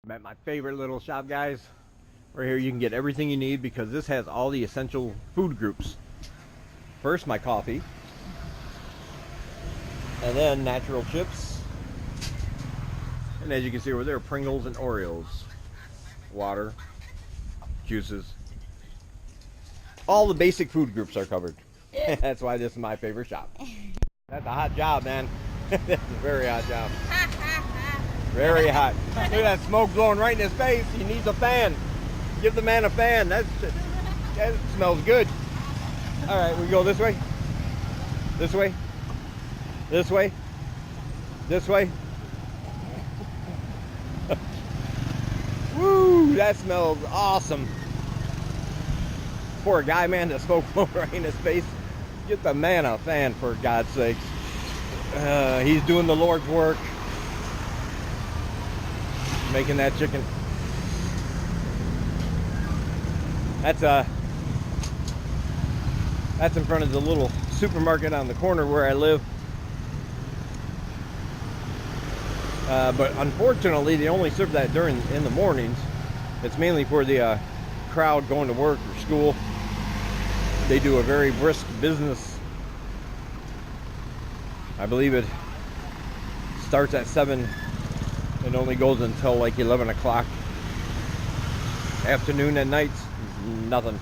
I'm at my favorite little shop, guys. Right here you can get everything you need because this has all the essential food groups. First, my coffee. And then natural chips. And as you can see over there, Pringles and Oreos. Water, juices. All the basic food groups are covered. That's why this is my favorite shop. That's a hot job, man. That's a very hot job. Very hot. Look at that smoke blowing right in his face. He needs a fan. Give the man a fan. That smells good. All right, we go this way. This way. This way. This way. Woo, that smells awesome. Poor guy, man, the smoke blowing right in his face. Get the man a fan, for God's sakes. He's doing the Lord's work. Making that chicken. That's in front of the little supermarket on the corner where I live. But unfortunately, they only serve that in the mornings. It's mainly for the crowd going to work or school. They do a very brisk business. I believe it starts at 7 and only goes until like 11 o'clock. Afternoon and nights, nothing.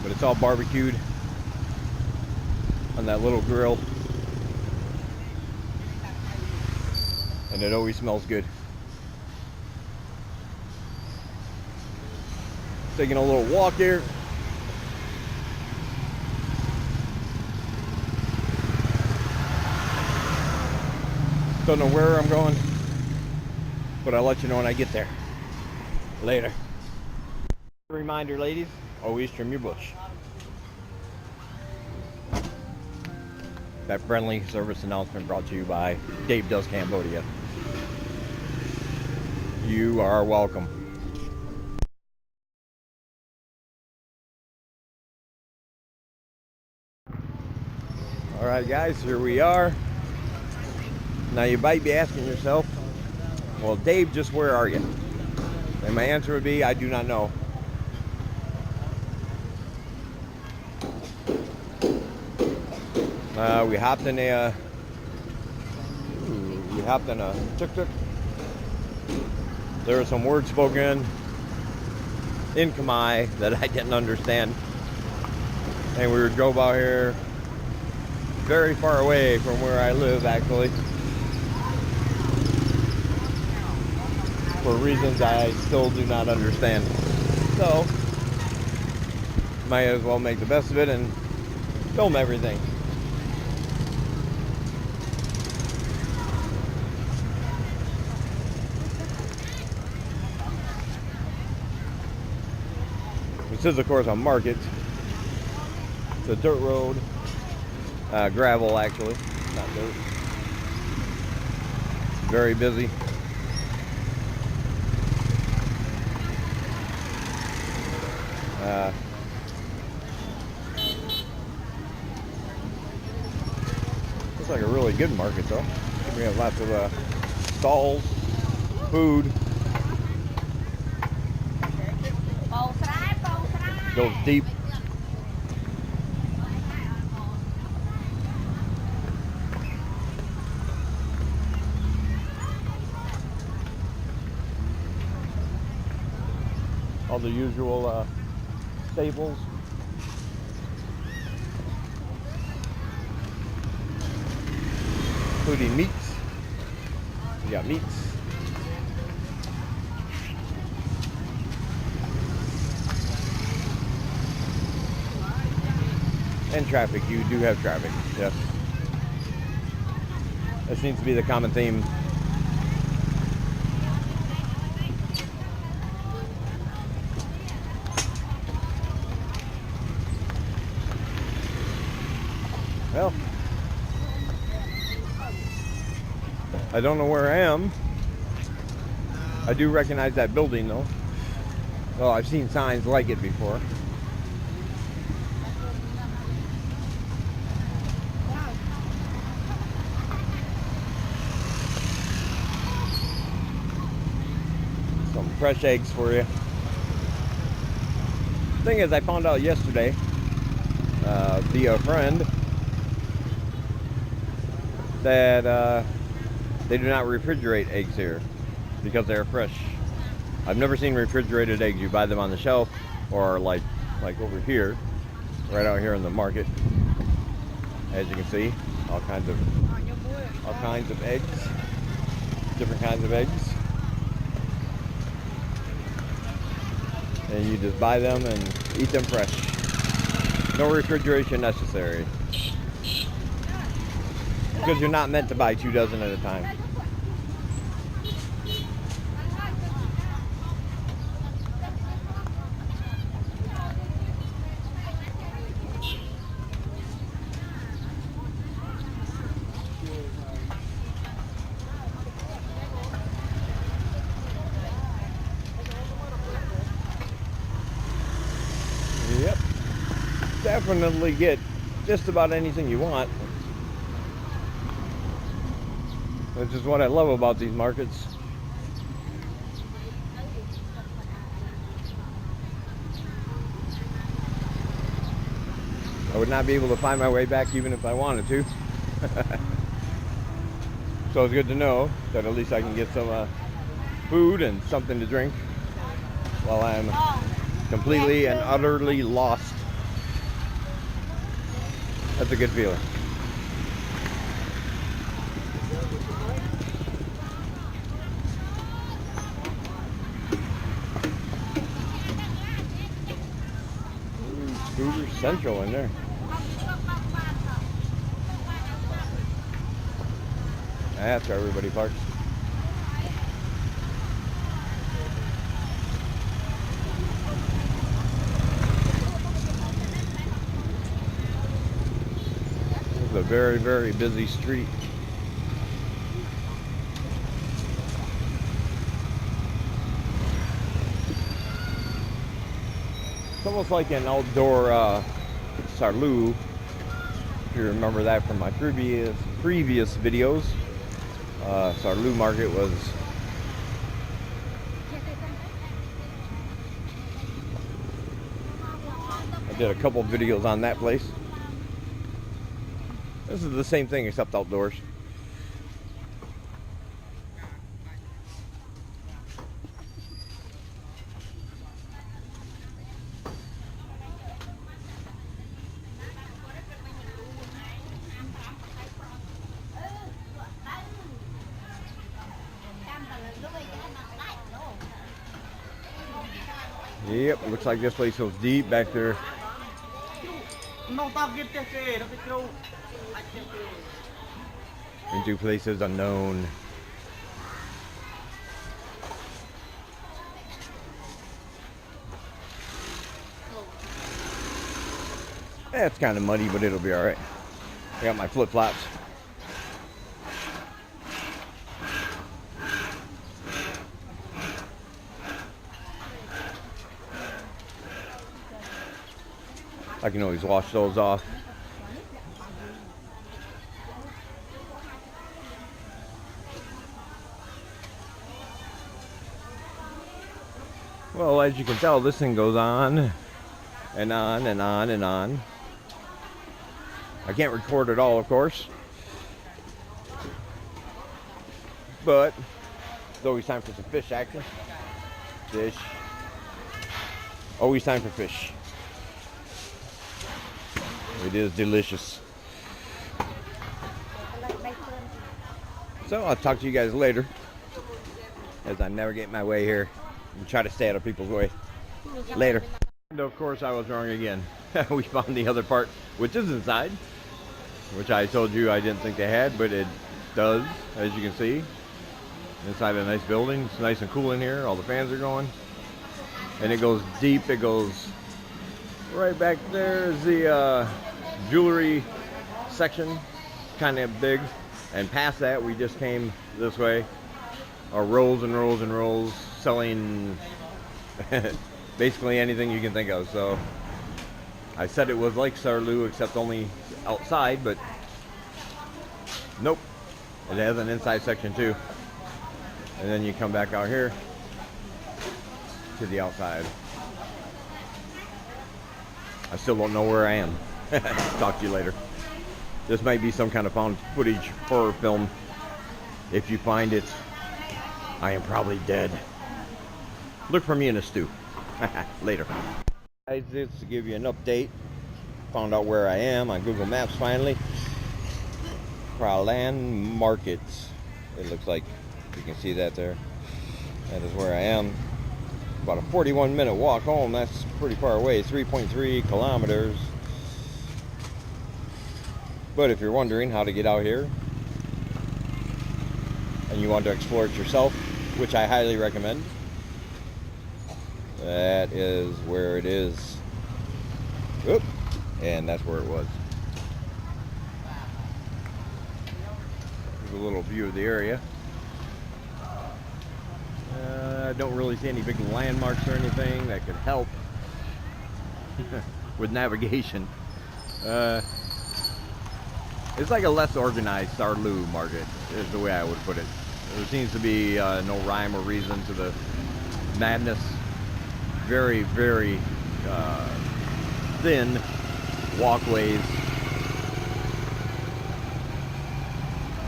But it's all barbecued on that little grill. And it always smells good. Taking a little walk here. Don't know where I'm going, but I'll let you know when I get there. Later. Reminder, ladies, always trim your bush. That friendly service announcement brought to you by Dave Does Cambodia. You are welcome. All right, guys, here we are. Now you might be asking yourself, well, Dave, just where are you? And my answer would be, I do not know. We hopped in a tuk-tuk. There were some words spoken in Khmer that I didn't understand. And we drove out here very far away from where I live, actually. For reasons I still do not understand. So, might as well make the best of it and film everything. This is, of course, a market. It's a dirt road. Gravel, actually, not dirt. Very busy. Looks like a really good market, though. We have lots of stalls, food. Goes deep. All the usual staples. Including meats. We got meats. And traffic. You do have traffic, yes. That seems to be the common theme. Well, I don't know where I am. I do recognize that building, though. Well, I've seen signs like it before. fresh eggs for you. Thing is, I found out yesterday via a friend that they do not refrigerate eggs here because they're fresh. I've never seen refrigerated eggs. You buy them on the shelf or like over here, right out here in the market. As you can see, all kinds of eggs, different kinds of eggs. And you just buy them and eat them fresh. No refrigeration necessary. Because you're not meant to buy 2 dozen at a time. Yep. Definitely get just about anything you want. Which is what I love about these markets. I would not be able to find my way back even if I wanted to. So it's good to know that at least I can get some food and something to drink while I'm completely and utterly lost. That's a good feeling. Scooter Central in there. That's where everybody parks. It's a very, very busy street. It's almost like an outdoor Sarlu, if you remember that from my previous videos. Sarlu Market was I did a couple videos on that place. This is the same thing except outdoors. Yep, looks like this place goes deep back there. Into places unknown. Yeah, it's kind of muddy, but it'll be all right. I got my flip-flops. I can always wash those off. Well, as you can tell, this thing goes on and on and on and on. I can't record it all, of course, but it's always time for some fish action. Fish. Always time for fish. It is delicious. So I'll talk to you guys later, as I navigate my way here and try to stay out of people's way. Later. And of course I was wrong again. We found the other part, which is inside, which I told you I didn't think they had, but it does, as you can see. Inside a nice building. It's nice and cool in here. All the fans are going. And it goes deep. It goes right back there is the jewelry section, kind of big. And past that, we just came this way. Rows and rows and rows, selling basically anything you can think of. So I said it was like Sarlu, except only outside, but nope. It has an inside section too. And then you come back out here, to the outside. I still don't know where I am. Talk to you later. This might be some kind of found footage horror film. If you find it, I am probably dead. Look for me in a stew. Later. Guys, this to give you an update. Found out where I am on Google Maps finally. Kralanh Market. It looks like you can see that there. That is where I am. About a 41-minute walk home. That's pretty far away. 3.3 kilometers. But if you're wondering how to get out here and you want to explore it yourself, which I highly recommend, that is where it is. Oop. And that's where it was. Here's a little view of the area. I don't really see any big landmarks or anything that could help with navigation. It's like a less organized Sarlu market, is the way I would put it. There seems to be no rhyme or reason to the madness. Very, very thin walkways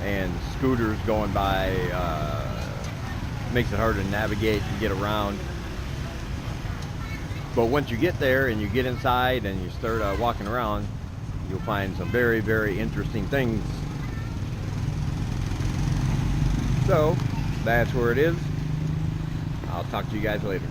and scooters going by. Makes it hard to navigate and get around. But once you get there and you get inside and you start walking around, you'll find some very, very interesting things. So that's where it is. I'll talk to you guys later.